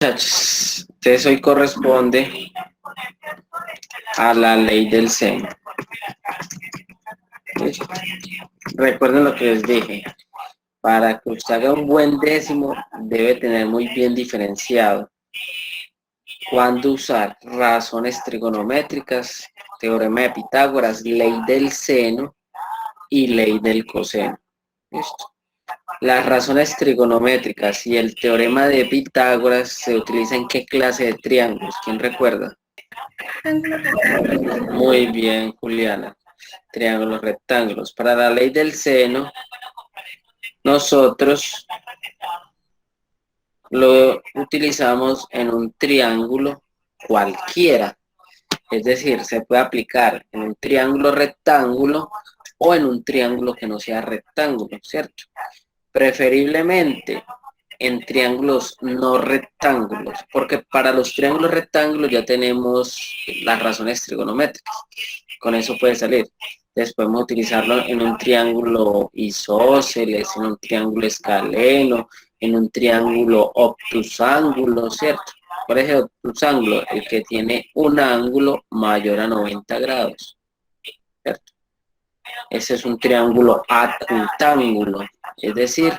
Muchachos, entonces hoy corresponde a la ley del seno. ¿Listo? Recuerden lo que les dije. Para que usted haga un buen décimo, debe tener muy bien diferenciado cuándo usar razones trigonométricas, teorema de Pitágoras, ley del seno y ley del coseno. ¿Listo? Las razones trigonométricas y el teorema de Pitágoras se utilizan en qué clase de triángulos. ¿Quién recuerda? Muy bien, Juliana. Triángulos, rectángulos. Para la ley del seno, nosotros lo utilizamos en un triángulo cualquiera. Es decir, se puede aplicar en un triángulo rectángulo o en un triángulo que no sea rectángulo, ¿cierto? Preferiblemente en triángulos no rectángulos, porque para los triángulos rectángulos ya tenemos las razones trigonométricas. Con eso puede salir. Entonces podemos utilizarlo en un triángulo isósceles, en un triángulo escaleno, en un triángulo obtusángulo, ¿cierto? ¿Cuál es el obtusángulo? El que tiene un ángulo mayor a 90 grados, ¿cierto? Ese es un triángulo acutángulo, es decir,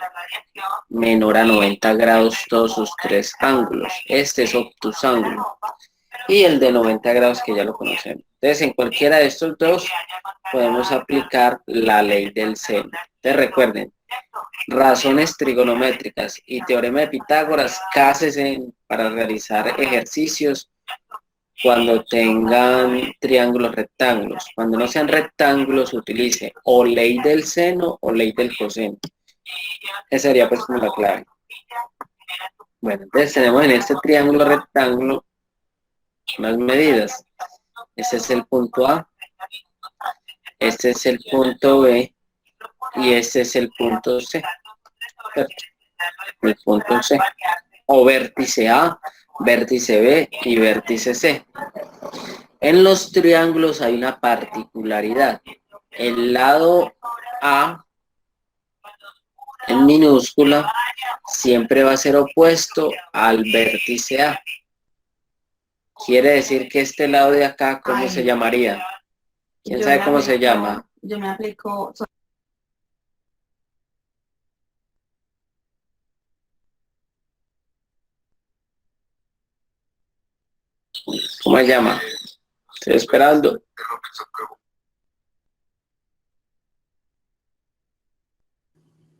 menor a 90 grados todos sus tres ángulos. Este es obtusángulo. Y el de 90 grados que ya lo conocemos. Entonces, en cualquiera de estos dos podemos aplicar la ley del seno. Entonces, recuerden, razones trigonométricas y teorema de Pitágoras, cásense para realizar ejercicios cuando tengan triángulos rectángulos. Cuando no sean rectángulos, utilice o ley del seno o ley del coseno. Esa sería pues como la clave. Bueno, entonces tenemos en este triángulo rectángulo unas medidas. Este es el punto A, este es el punto B y este es el punto C. El punto C. O vértice A, vértice B y vértice C. En los triángulos hay una particularidad. El lado A en minúscula siempre va a ser opuesto al vértice A. Quiere decir que este lado de acá, ¿cómo se llamaría? ¿Quién sabe cómo se llama? Yo me aplico. ¿Cómo se llama? Estoy esperando.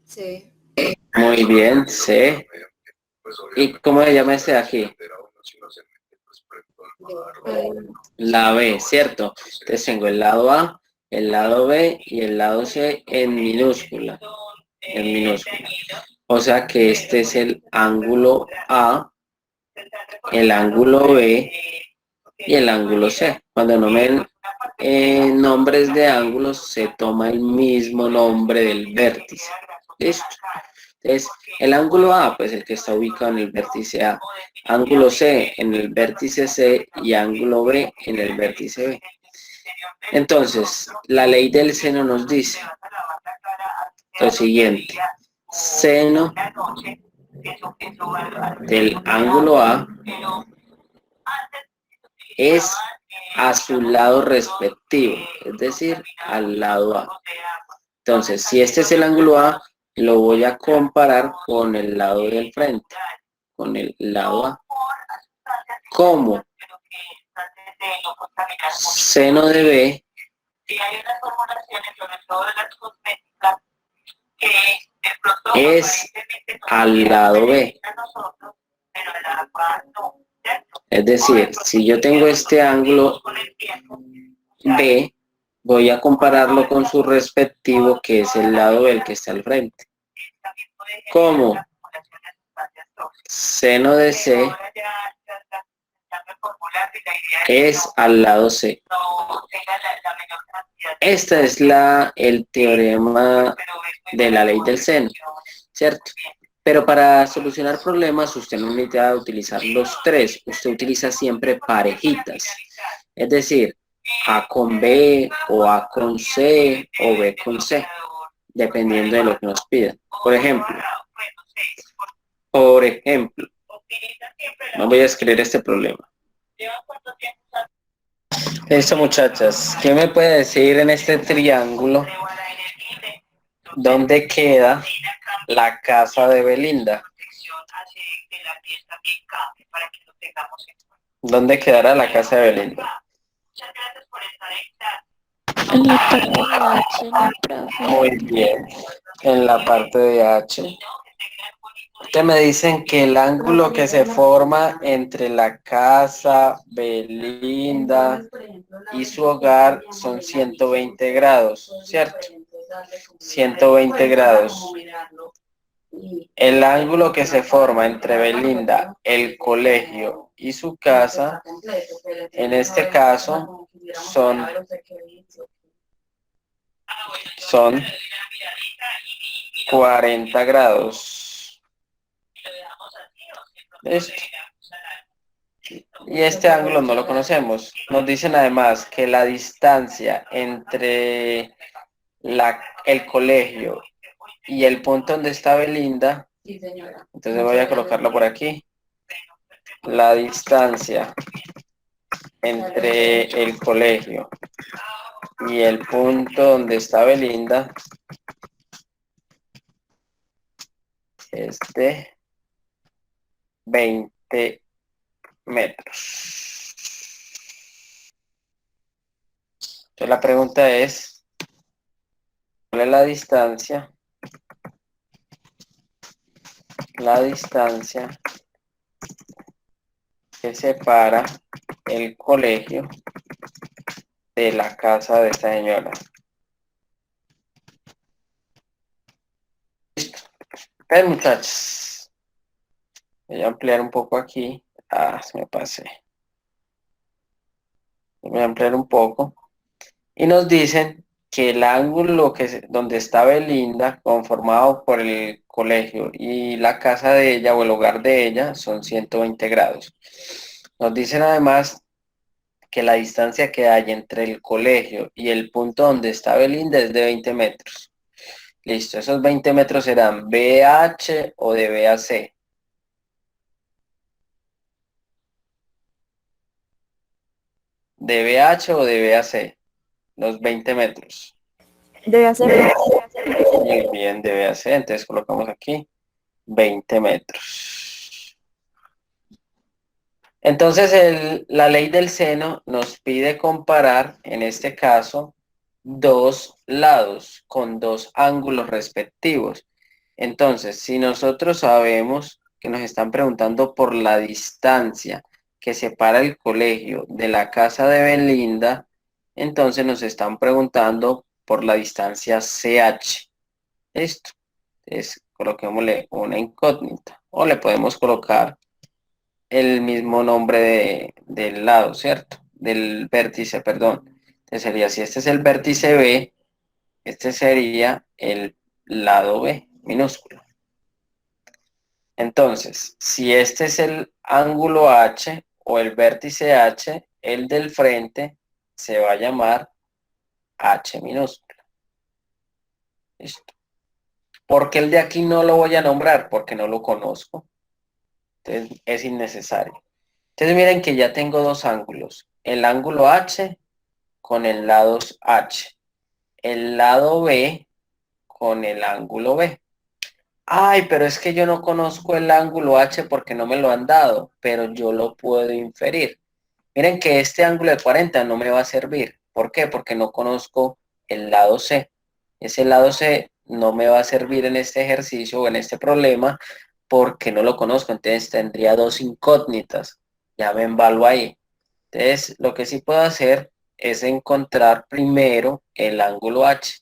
Sí. Muy bien, C. ¿Y cómo se llama este de aquí? La B, ¿cierto? Entonces tengo el lado A, el lado B y el lado C en minúscula. En minúscula. O sea que este es el ángulo A, el ángulo B y el ángulo C. Cuando nombren nombres de ángulos, se toma el mismo nombre del vértice. ¿Listo? Entonces, el ángulo A, pues el que está ubicado en el vértice A. Ángulo C en el vértice C y ángulo B en el vértice B. Entonces, la ley del seno nos dice lo siguiente. Seno del ángulo A es a su lado respectivo, es decir, al lado A. Entonces, si este es el ángulo A, lo voy a comparar con el lado del frente, con el lado A. ¿Cómo? Seno de B es al lado B. Es decir, si yo tengo este ángulo B, voy a compararlo con su respectivo, que es el lado B, el que está al frente. ¿Cómo? Seno de C es al lado C. Este es el teorema de la ley del seno, ¿cierto? Pero para solucionar problemas usted no necesita utilizar los tres, usted utiliza siempre parejitas. Es decir, A con B o A con C o B con C, dependiendo de lo que nos pidan. Por ejemplo, No voy a escribir este problema. Listo, muchachas. ¿Quién me puede decir en este triángulo dónde queda la casa de Belinda? ¿Dónde quedará la casa de Belinda? En la parte de H, ¿no, profe? Muy bien. En la parte de H. Ustedes me dicen que el ángulo que se forma entre la casa, Belinda y su hogar son 120 grados, ¿cierto? 120 grados. El ángulo que se forma entre Belinda, el colegio y su casa, en este caso, son 40 grados. ¿Listo? Y este ángulo no lo conocemos. Nos dicen además que la distancia entre el colegio y el punto donde está Belinda, entonces voy a colocarlo por aquí. La distancia entre el colegio y el punto donde está Belinda es de 20 metros. Entonces la pregunta es, ¿cuál es la distancia? La distancia que separa el colegio de la casa de esta señora. Listo. Pues, muchachos, voy a ampliar un poco aquí. Se me pasé. Voy a ampliar un poco. Y nos dicen que el ángulo donde está Belinda, conformado por el colegio y la casa de ella o el hogar de ella, son 120 grados. Nos dicen además que la distancia que hay entre el colegio y el punto donde está Belinda es de 20 metros. Listo, esos 20 metros serán BH o de BAC. ¿De BH o de BAC? Los 20 metros. Debe hacer. Muy bien, de BAC. Entonces colocamos aquí 20 metros. Entonces la ley del seno nos pide comparar, en este caso, dos lados con dos ángulos respectivos. Entonces, si nosotros sabemos que nos están preguntando por la distancia que separa el colegio de la casa de Belinda, entonces nos están preguntando por la distancia CH. ¿Listo? Entonces, coloquémosle una incógnita o le podemos colocar el mismo nombre del lado, ¿cierto? Del vértice, perdón. Entonces sería, si este es el vértice B, este sería el lado B minúsculo. Entonces, si este es el ángulo H o el vértice H, el del frente se va a llamar H minúscula. ¿Listo? ¿Por qué el de aquí no lo voy a nombrar? Porque no lo conozco. Entonces es innecesario. Entonces miren que ya tengo dos ángulos. El ángulo H con el lado H. El lado B con el ángulo B. Ay, pero es que yo no conozco el ángulo H porque no me lo han dado, pero yo lo puedo inferir. Miren que este ángulo de 40 no me va a servir. ¿Por qué? Porque no conozco el lado C. Ese lado C no me va a servir en este ejercicio o en este problema porque no lo conozco. Entonces tendría dos incógnitas. Ya me embalo ahí. Entonces, lo que sí puedo hacer es encontrar primero el ángulo H.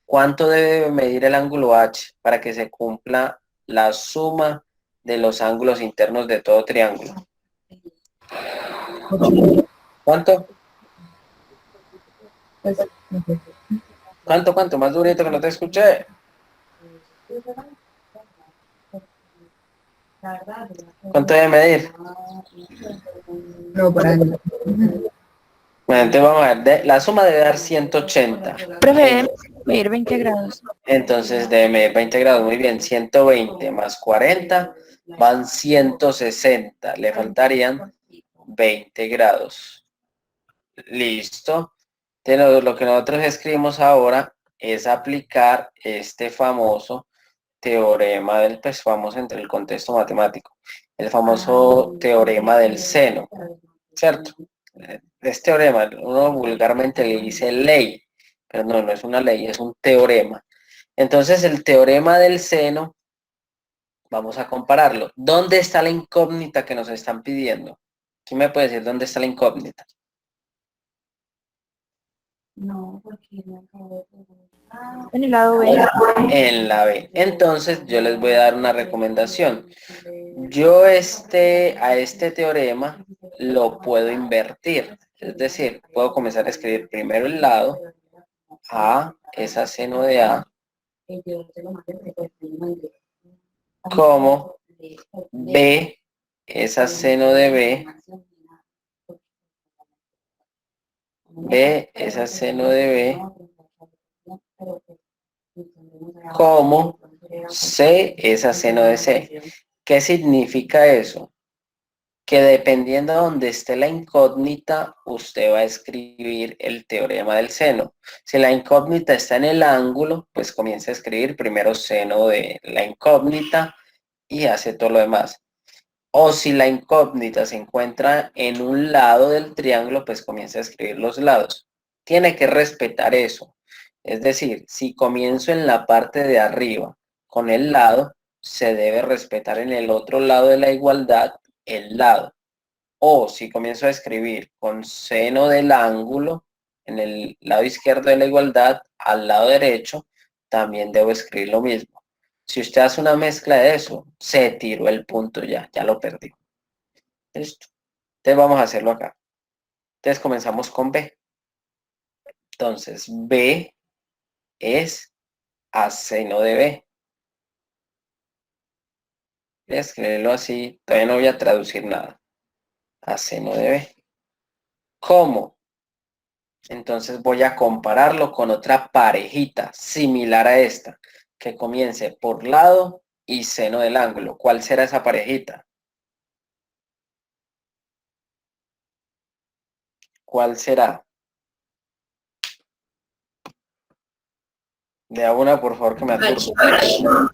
¿Cuánto debe medir el ángulo H para que se cumpla la suma de los ángulos internos de todo triángulo? ¿Cuánto? ¿Cuánto? Más durito que no te escuché. ¿Cuánto debe medir? No, para mí. Bueno, entonces vamos a ver, la suma debe dar 180. Profe, debe medir 20 grados. Entonces debe medir 20 grados, muy bien, 120 más 40 van 160, le faltarían 20 grados. Listo. Entonces, lo que nosotros escribimos ahora es aplicar este famoso teorema del, pues famoso entre el contexto matemático, el famoso teorema del seno, ¿cierto? Este teorema, uno vulgarmente le dice ley, pero no, no es una ley, es un teorema. Entonces, el teorema del seno, vamos a compararlo. ¿Dónde está la incógnita que nos están pidiendo? ¿Quién me puede decir dónde está la incógnita? No, porque no acabo de... En el lado B. En la B. Entonces, yo les voy a dar una recomendación. Yo a este teorema lo puedo invertir. Es decir, puedo comenzar a escribir primero el lado. A es a seno de A. Como B es a seno de B. B es a seno de B. Como C es a seno de C. ¿Qué significa eso? Que dependiendo de donde esté la incógnita, usted va a escribir el teorema del seno. Si la incógnita está en el ángulo, pues comienza a escribir primero seno de la incógnita y hace todo lo demás. O si la incógnita se encuentra en un lado del triángulo, pues comienza a escribir los lados. Tiene que respetar eso. Es decir, si comienzo en la parte de arriba con el lado, se debe respetar en el otro lado de la igualdad el lado. O si comienzo a escribir con seno del ángulo en el lado izquierdo de la igualdad, al lado derecho, también debo escribir lo mismo. Si usted hace una mezcla de eso, se tiró el punto ya lo perdió. Listo. Entonces vamos a hacerlo acá. Entonces comenzamos con B. Entonces B es a seno de B. Voy a escribirlo así, todavía no voy a traducir nada. A seno de B. ¿Cómo? Entonces voy a compararlo con otra parejita similar a esta, que comience por lado y seno del ángulo. ¿Cuál será esa parejita? ¿Cuál será? De a una, por favor, que me aturde.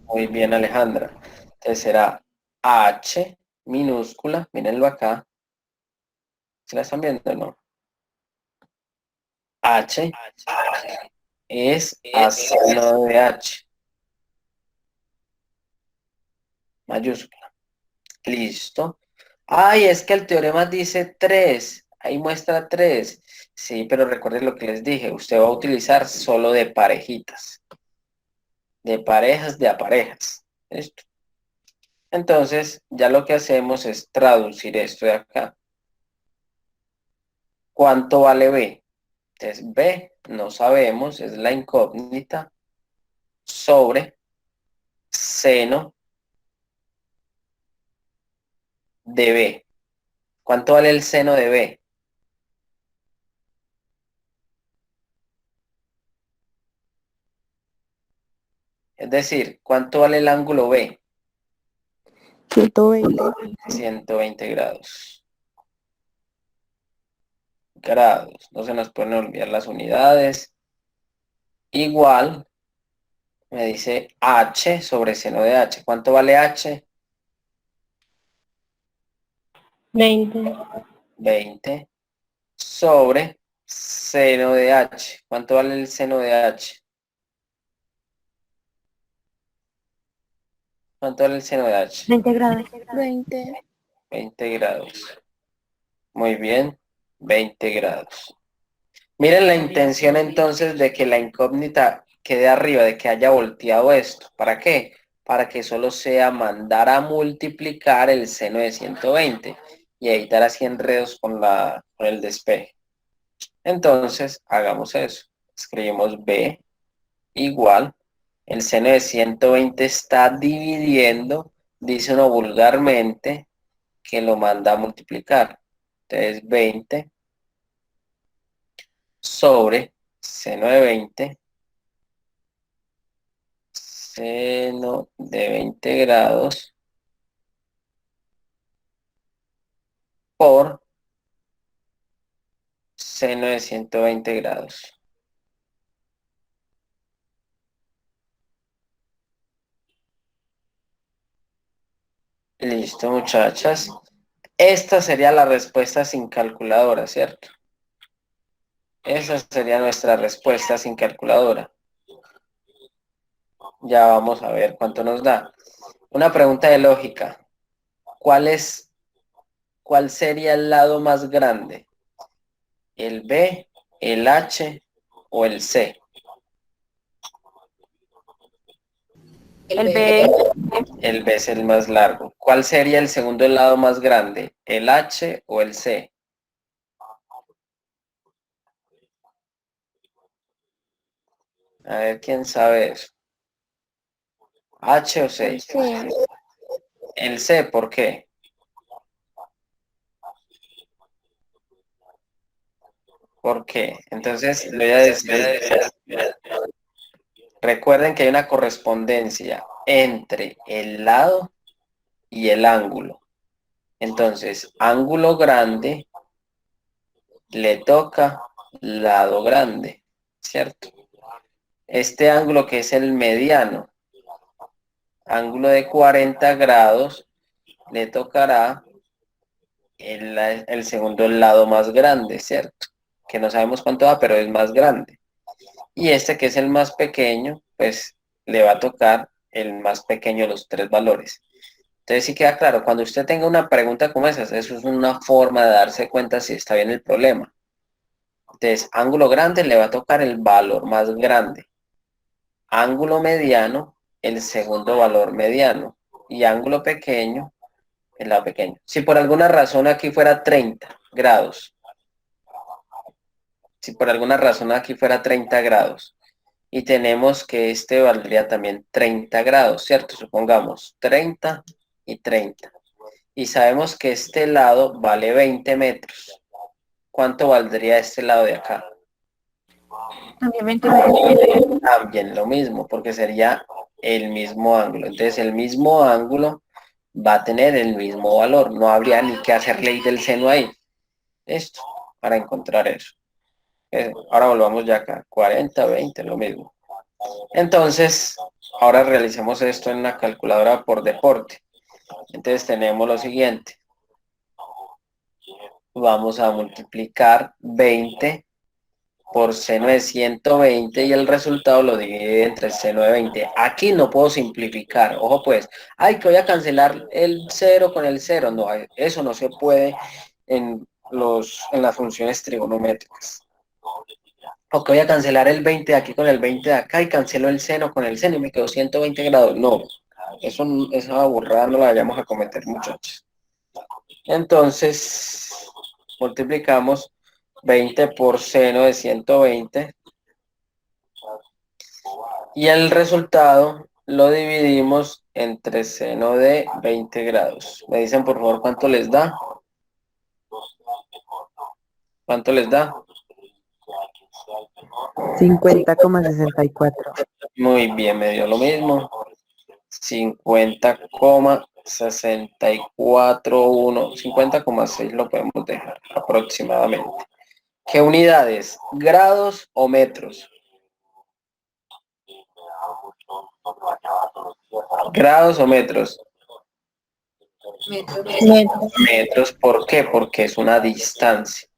Muy bien, Alejandra. Entonces será H minúscula, mírenlo acá. ¿Se la están viendo o no? H es a seno de H, mayúscula. Listo. Ay, es que el teorema dice 3. Ahí muestra 3. Sí, pero recuerden lo que les dije. Usted va a utilizar solo de parejitas. De parejas, de a parejas. ¿Listo? Entonces, ya lo que hacemos es traducir esto de acá. ¿Cuánto vale B? Entonces, B, no sabemos, es la incógnita, sobre seno de B. ¿Cuánto vale el seno de B? Es decir, ¿cuánto vale el ángulo B? 120. 120 grados. Grados. No se nos pueden olvidar las unidades. Igual, me dice H sobre seno de H. ¿Cuánto vale H? 20. 20 sobre seno de H. ¿Cuánto vale el seno de H? ¿Cuánto vale el seno de H? 20 grados. 20. 20 grados. Muy bien, 20 grados. Miren la intención entonces de que la incógnita quede arriba, de que haya volteado esto. ¿Para qué? Para que solo sea mandar a multiplicar el seno de 120 y evitar así enredos con el despeje. Entonces, hagamos eso. Escribimos B igual. El seno de 120 está dividiendo, dice uno vulgarmente, que lo manda a multiplicar. Entonces, 20 sobre seno de 20, seno de 20 grados por seno de 120 grados. Listo, muchachas. Esta sería la respuesta sin calculadora, ¿cierto? Esa sería nuestra respuesta sin calculadora. Ya vamos a ver cuánto nos da. Una pregunta de lógica. ¿Cuál sería el lado más grande? ¿El B, el H o el C? El B. El B es el más largo. ¿Cuál sería el segundo lado más grande? ¿El H o el C? A ver, ¿quién sabe eso? ¿H o C? Sí. El C, ¿por qué? ¿Por qué? Entonces, le voy a decir, recuerden que hay una correspondencia entre el lado y el ángulo. Entonces, ángulo grande le toca lado grande, ¿cierto? Este ángulo que es el mediano, ángulo de 40 grados, le tocará el segundo lado más grande, ¿cierto? Que no sabemos cuánto va, pero es más grande. Y este que es el más pequeño, pues le va a tocar el más pequeño de los tres valores. Entonces sí queda claro, cuando usted tenga una pregunta como esa, eso es una forma de darse cuenta si está bien el problema. Entonces, ángulo grande le va a tocar el valor más grande. Ángulo mediano, el segundo valor mediano. Y ángulo pequeño, el lado pequeño. Si por alguna razón aquí fuera 30 grados, si por alguna razón aquí fuera 30 grados, y tenemos que este valdría también 30 grados, ¿cierto? Supongamos 30 y 30. Y sabemos que este lado vale 20 metros. ¿Cuánto valdría este lado de acá? También También lo mismo, porque sería el mismo ángulo. Entonces el mismo ángulo va a tener el mismo valor. No habría ni que hacer ley del seno ahí. Esto, para encontrar eso. Ahora volvamos ya acá. 40, 20, lo mismo. Entonces, ahora realicemos esto en una calculadora por deporte. Entonces tenemos lo siguiente. Vamos a multiplicar 20 por seno de 120 y el resultado lo divide entre seno de 20. Aquí no puedo simplificar. Ojo pues, ay, que voy a cancelar el 0 con el 0. No, eso no se puede en las funciones trigonométricas. O que voy a cancelar el 20 de aquí con el 20 de acá y cancelo el seno con el seno y me quedo 120 grados. No, esa burrada no la vayamos a cometer, muchachos. Entonces, multiplicamos 20 por seno de 120 y el resultado lo dividimos entre seno de 20 grados. Me dicen por favor cuánto les da. ¿Cuánto les da? 50,64. Muy bien, me dio lo mismo. 50,641. 50,6 lo podemos dejar aproximadamente. ¿Qué unidades? ¿Grados o metros? ¿Grados o metros? Metros, ¿por qué? Porque es una distancia.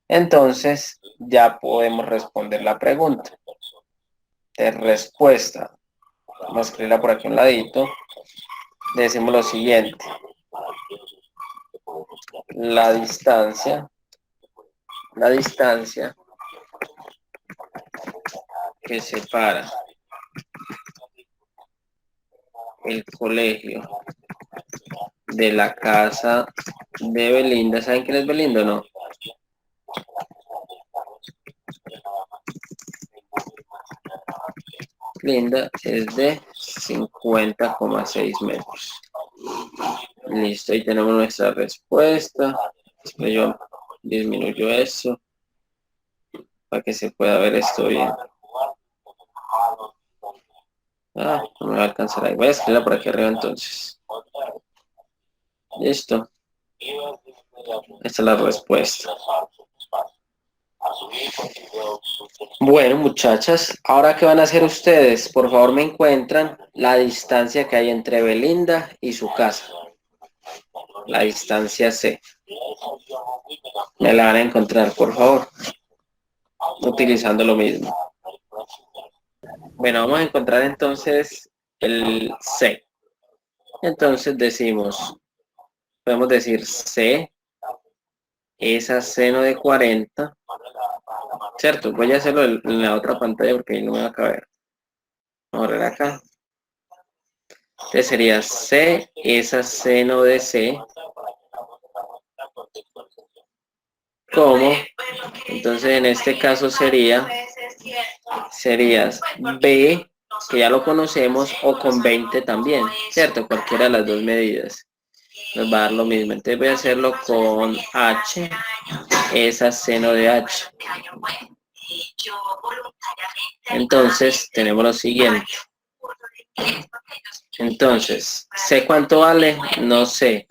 Entonces, ya podemos responder la pregunta. De respuesta. Vamos a escribirla por aquí a un ladito. Decimos lo siguiente. La distancia que separa el colegio de la casa de Belinda. ¿Saben quién es Belinda o no? Linda es de 50,6 metros. Listo, ahí tenemos nuestra respuesta. Después yo disminuyo eso para que se pueda ver esto bien. No me va a alcanzar ahí. Voy a escribirla por aquí arriba entonces. Listo. Esta es la respuesta. Bueno, muchachas, ahora qué van a hacer ustedes, por favor me encuentran la distancia que hay entre Belinda y su casa. La distancia C. Me la van a encontrar, por favor, utilizando lo mismo. Bueno, vamos a encontrar entonces el C. Entonces decimos, podemos decir C es a seno de 40, ¿cierto? Voy a hacerlo en la otra pantalla porque ahí no me va a caber. Vamos a ver acá. Entonces sería C es a seno de C, como, entonces en este caso sería B, que ya lo conocemos, o con 20 también, ¿cierto? Cualquiera de las dos medidas. Nos va a dar lo mismo. Entonces voy a hacerlo con H, es a seno de H. Entonces tenemos lo siguiente. Entonces, ¿sé cuánto vale? No sé.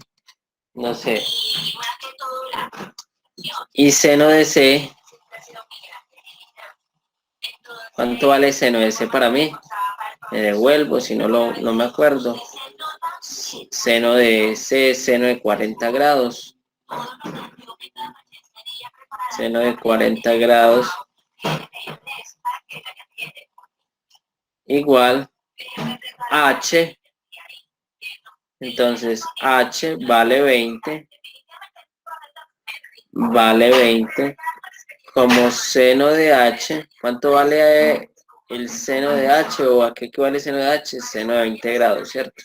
No sé. Y seno de C. ¿Cuánto vale seno de C para mí? Me devuelvo si no no me acuerdo. Seno de C, seno de 40 grados. Seno de 40 grados. Igual H. Entonces H vale 20. Vale 20. Como seno de H. ¿Cuánto vale el seno de H? ¿O a qué equivale el seno de H? Seno de 20 grados, ¿cierto?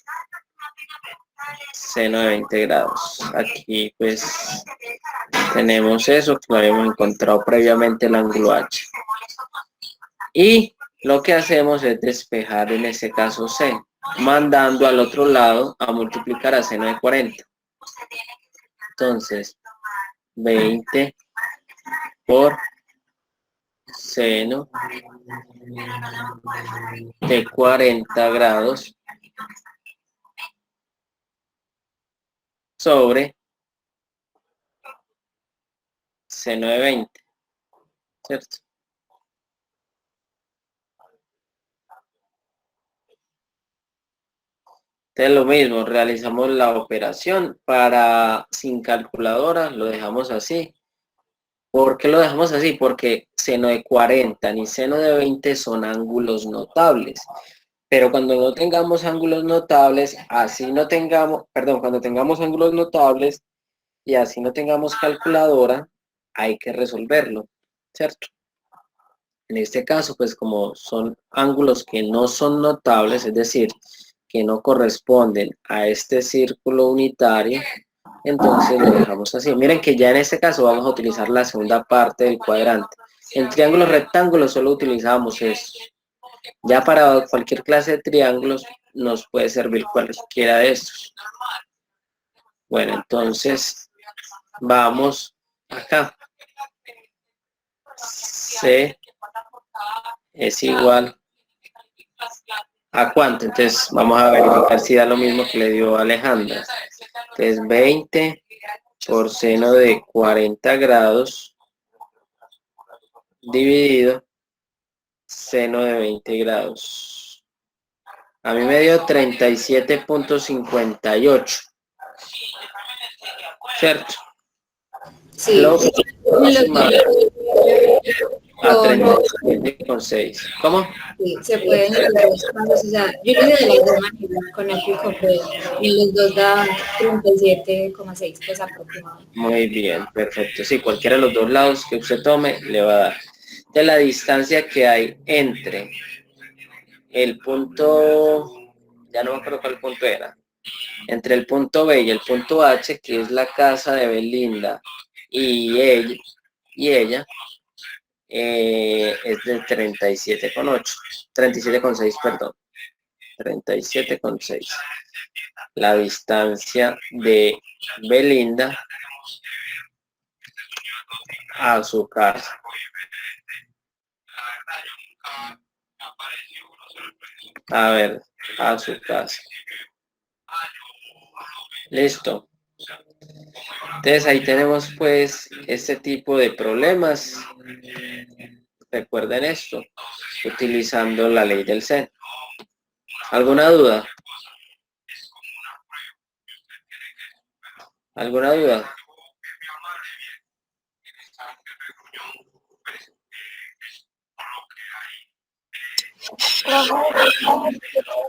Seno de 20 grados. Aquí pues tenemos eso que lo habíamos encontrado previamente, el ángulo H. Y lo que hacemos es despejar en este caso C, mandando al otro lado a multiplicar a seno de 40. Entonces, 20 por seno de 40 grados sobre seno de 20, ¿cierto? Entonces lo mismo, realizamos la operación para sin calculadora, lo dejamos así. ¿Por qué lo dejamos así? Porque seno de 40 ni seno de 20 son ángulos notables. Pero cuando no tengamos ángulos notables, así no tengamos, perdón, cuando tengamos ángulos notables y así no tengamos calculadora, hay que resolverlo, ¿cierto? En este caso, pues como son ángulos que no son notables, es decir, que no corresponden a este círculo unitario, entonces lo dejamos así. Miren que ya en este caso vamos a utilizar la segunda parte del cuadrante. En triángulos rectángulos solo utilizamos esto. Ya para cualquier clase de triángulos nos puede servir cualquiera de estos. Bueno, entonces vamos acá. C es igual ¿a cuánto? Entonces vamos a verificar si da lo mismo que le dio Alejandra. Entonces 20 por seno de 40 grados dividido seno de 20 grados. A mí me dio 37.58. ¿Cierto? Sí. Lo Los aproximado a son, 37,6. ¿Cómo? sí, se pueden en los dos casos, o sea, yo lo hice de las dos maneras, con el pico fue, y los dos daban 37,6, pues aproximadamente. Muy bien, perfecto. Sí, cualquiera de los dos lados que usted tome le va a dar. De la distancia que hay entre el punto, ya no me acuerdo cuál punto era, entre el punto B y el punto H, que es la casa de Belinda y ella es de 37,8, 37,6, perdón, 37,6. La distancia de Belinda a su casa. A ver, a su casa. Listo. Entonces ahí tenemos pues este tipo de problemas. Recuerden esto, utilizando la ley del seno. ¿Alguna duda? ¿Alguna duda? Vamos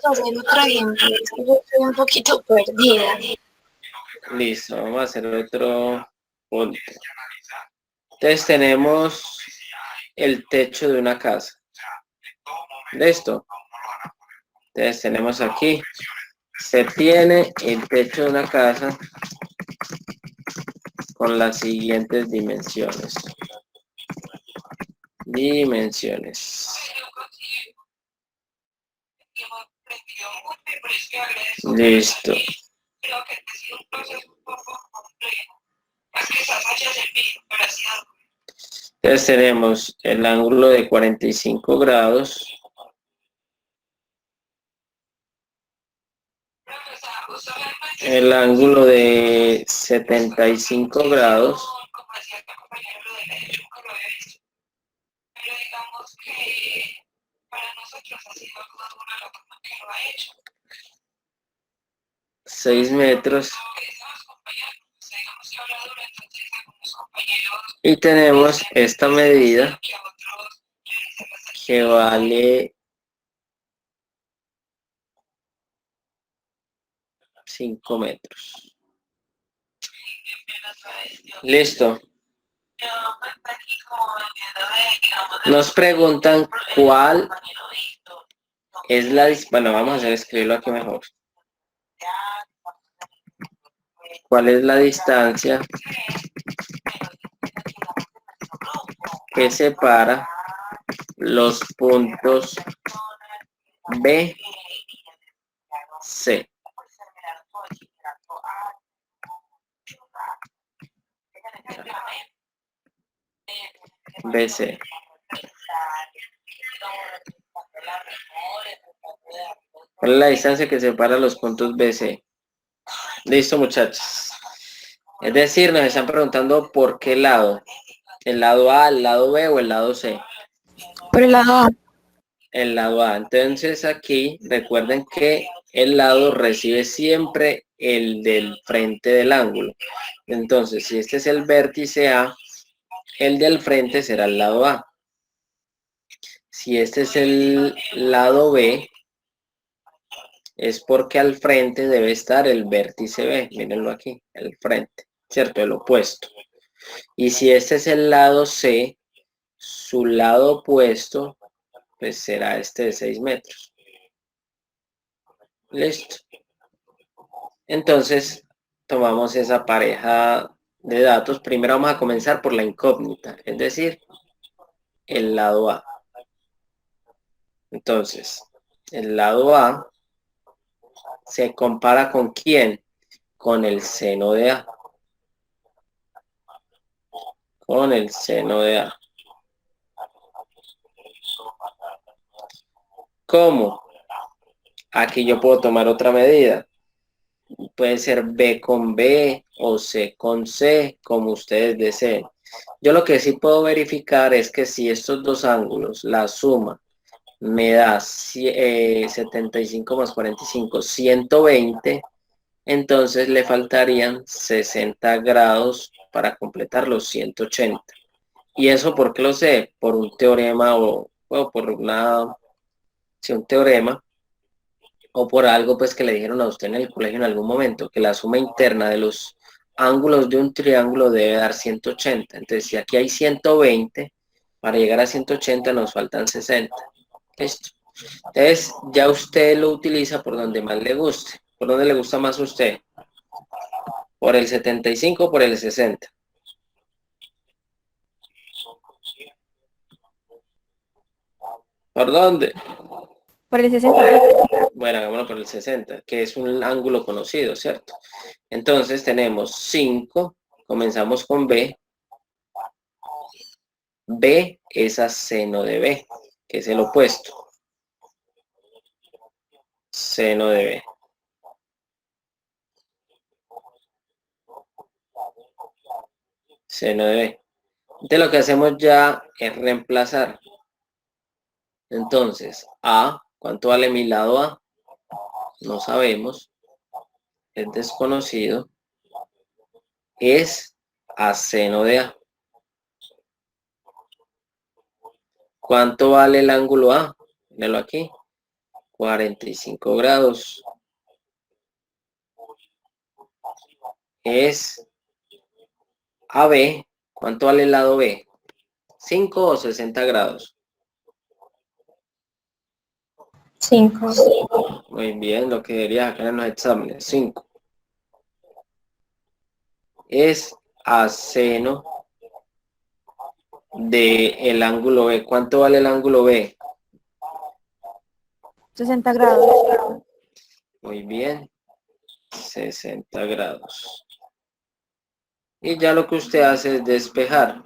a hacer otro ejemplo, es que yo estoy un poquito perdida. Listo, vamos a hacer otro punto. Entonces tenemos el techo de una casa. ¿Listo? Entonces tenemos aquí, se tiene el techo de una casa con las siguientes dimensiones. Listo. Entonces tenemos el ángulo de 45 grados. El ángulo de 75 grados. Seis metros. Y tenemos esta medida que vale 5 metros. Listo. Nos preguntan cuál es la distancia. Bueno, vamos a escribirlo aquí mejor. ¿Cuál es la distancia que separa los puntos B, C? BC. ¿Cuál es la distancia que separa los puntos BC? Listo, muchachos. Es decir, nos están preguntando por qué lado. ¿El lado A, el lado B o el lado C? Por el lado A. El lado A. Entonces aquí recuerden que el lado recibe siempre el del frente del ángulo. Entonces, si este es el vértice A, el del frente será el lado A. Si este es el lado B, es porque al frente debe estar el vértice B. Mírenlo aquí, el frente, ¿cierto? El opuesto. Y si este es el lado C, su lado opuesto, pues será este de 6 metros. Listo. Entonces, tomamos esa pareja de datos. Primero vamos a comenzar por la incógnita, es decir, el lado A. Entonces, el lado A se compara con ¿quién? Con el seno de A. Con el seno de A. ¿Cómo? Aquí yo puedo tomar otra medida. Puede ser B con B o C con C, como ustedes deseen. Yo lo que sí puedo verificar es que si estos dos ángulos, la suma, me da 75 más 45, 120, entonces le faltarían 60 grados para completar los 180. ¿Y eso por qué lo sé? Por un teorema o por un teorema o por algo pues que le dijeron a usted en el colegio en algún momento, que la suma interna de los ángulos de un triángulo debe dar 180. Entonces, si aquí hay 120, para llegar a 180 nos faltan 60. Listo. Entonces, ya usted lo utiliza por donde más le guste. ¿Por dónde le gusta más a usted? ¿Por el 75 o por el 60? ¿Por dónde? Por el 60. Bueno, hagámoslo por el 60, que es un ángulo conocido, ¿cierto? Entonces tenemos 5, comenzamos con B. B es a seno de B, que es el opuesto. Seno de B. seno de B. Entonces lo que hacemos ya es reemplazar. Entonces, A, ¿cuánto vale mi lado A? No sabemos, es desconocido, es a seno de A. ¿Cuánto vale el ángulo A? Míralo aquí, 45 grados. Es AB, ¿cuánto vale el lado B? 5 o 60 grados. 5. Muy bien, lo que debería sacar en los exámenes, 5. Es a seno del ángulo B. ¿Cuánto vale el ángulo B? 60 grados. Muy bien, 60 grados. Y ya lo que usted hace es despejar.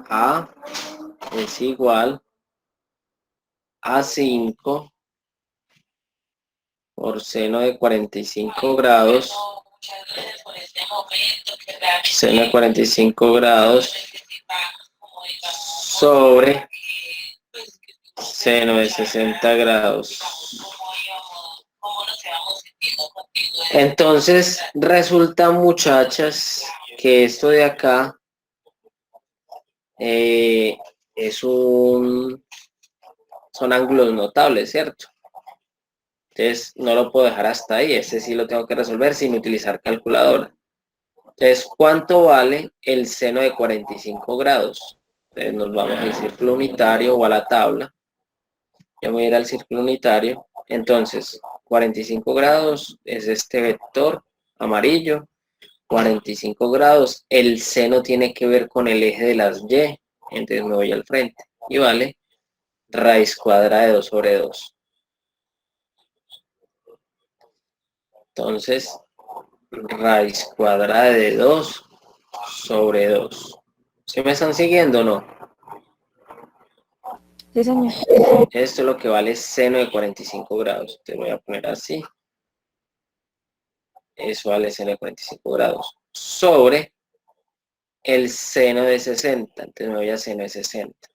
A es igual a 5 por seno de 45 grados. Seno de 45 grados sobre seno de 60 grados. Entonces resulta, muchachas, que esto de acá son ángulos notables, ¿cierto? Entonces no lo puedo dejar hasta ahí, ese sí lo tengo que resolver sin utilizar calculadora. Entonces, ¿cuánto vale el seno de 45 grados? Entonces nos vamos al círculo unitario o a la tabla. Yo voy a ir al círculo unitario. Entonces, 45 grados es este vector amarillo. 45 grados. El seno tiene que ver con el eje de las Y. Entonces me voy al frente. Y vale raíz cuadrada de 2 sobre 2. Entonces, raíz cuadrada de 2 sobre 2. ¿Sí me están siguiendo o no? Sí, señor. Esto es lo que vale seno de 45 grados. Te voy a poner así. Eso vale seno de 45 grados. Sobre el seno de 60. Entonces me voy a seno de 60.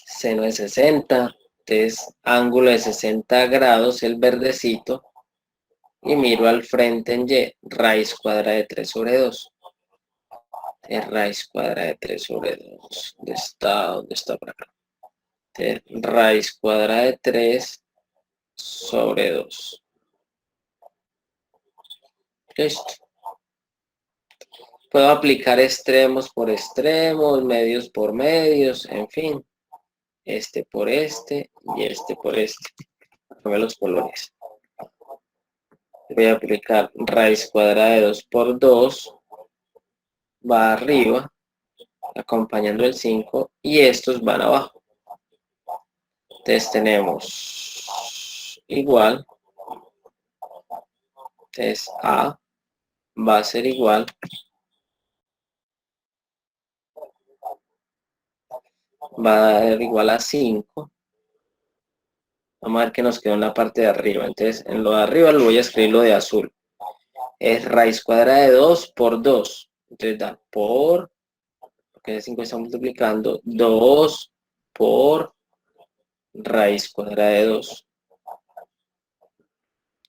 Seno de 60. Entonces, ángulo de 60 grados, el verdecito. Y miro al frente en Y. Raíz cuadrada de 3 sobre 2. Es raíz cuadrada de 3 sobre 2. ¿Dónde está por acá? Entonces, raíz cuadrada de 3 sobre 2. Listo. Puedo aplicar extremos por extremos, medios por medios, en fin. Este por este y este por este. Cambio los colores. Voy a aplicar raíz cuadrada de 2 por 2. Va arriba, acompañando el 5. Y estos van abajo. Entonces tenemos igual. Entonces A va a ser igual a 5. Vamos a ver qué nos quedó en la parte de arriba. Entonces, en lo de arriba lo voy a escribir lo de azul. Es raíz cuadrada de 2 por 2. Entonces da por, porque de 5 está multiplicando, 2 por raíz cuadrada de 2.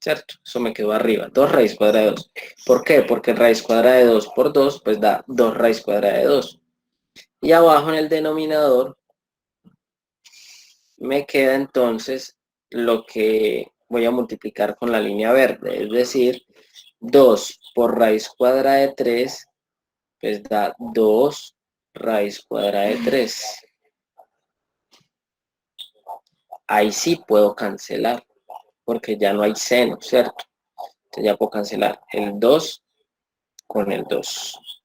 ¿Cierto? Eso me quedó arriba. 2 raíz cuadrada de 2. ¿Por qué? Porque raíz cuadrada de 2 por 2, pues da 2 raíz cuadrada de 2. Y abajo en el denominador me queda entonces lo que voy a multiplicar con la línea verde, es decir, 2 por raíz cuadrada de 3, pues da 2 raíz cuadrada de 3. Ahí sí puedo cancelar, porque ya no hay seno, ¿cierto? Entonces ya puedo cancelar el 2 con el 2.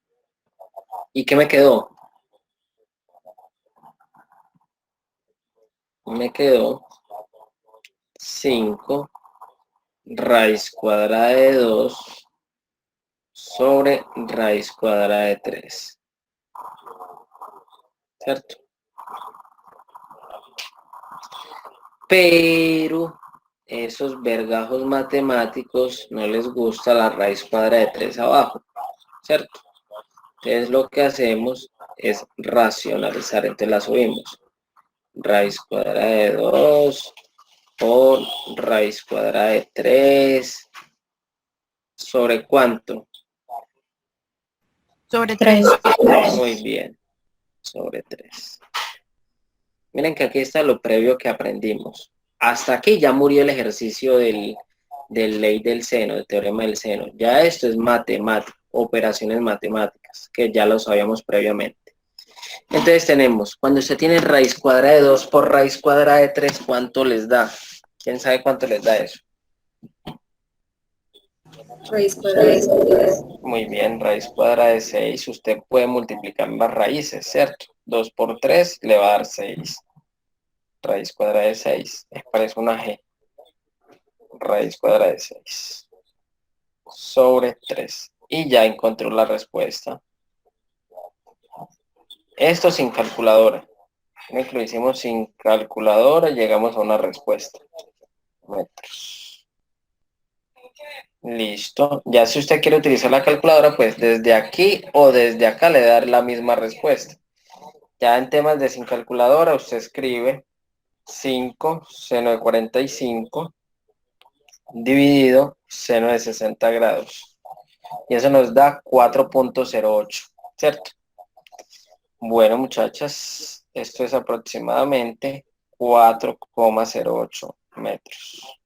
¿Y qué me quedó? Me quedó 5 raíz cuadrada de 2 sobre raíz cuadrada de 3. ¿Cierto? Pero esos vergajos matemáticos no les gusta la raíz cuadrada de 3 abajo. ¿cierto? Entonces lo que hacemos es racionalizar, entonces la subimos. Raíz cuadrada de 2 por raíz cuadrada de 3. ¿Sobre cuánto? Sobre 3. Muy bien, sobre 3. Miren que aquí está lo previo que aprendimos. Hasta aquí ya murió el ejercicio del ley del seno, del teorema del seno. Ya esto es matemática, operaciones matemáticas, que ya lo sabíamos previamente. Entonces tenemos, cuando usted tiene raíz cuadrada de 2 por raíz cuadrada de 3, ¿cuánto les da? ¿Quién sabe cuánto les da eso? Raíz cuadrada de 6. Muy bien, raíz cuadrada de 6, usted puede multiplicar ambas raíces, ¿cierto? 2 por 3 le va a dar 6. Raíz cuadrada de 6, parece una G. Raíz cuadrada de 6 sobre 3. Y ya encontró la respuesta. Esto sin calculadora. Lo hicimos sin calculadora y llegamos a una respuesta. Metros. Listo. Ya si usted quiere utilizar la calculadora, pues desde aquí o desde acá le da la misma respuesta. Ya en temas de sin calculadora, usted escribe 5 seno de 45 dividido seno de 60 grados. Y eso nos da 4.08, ¿cierto? Bueno, muchachas, esto es aproximadamente 4,08 metros.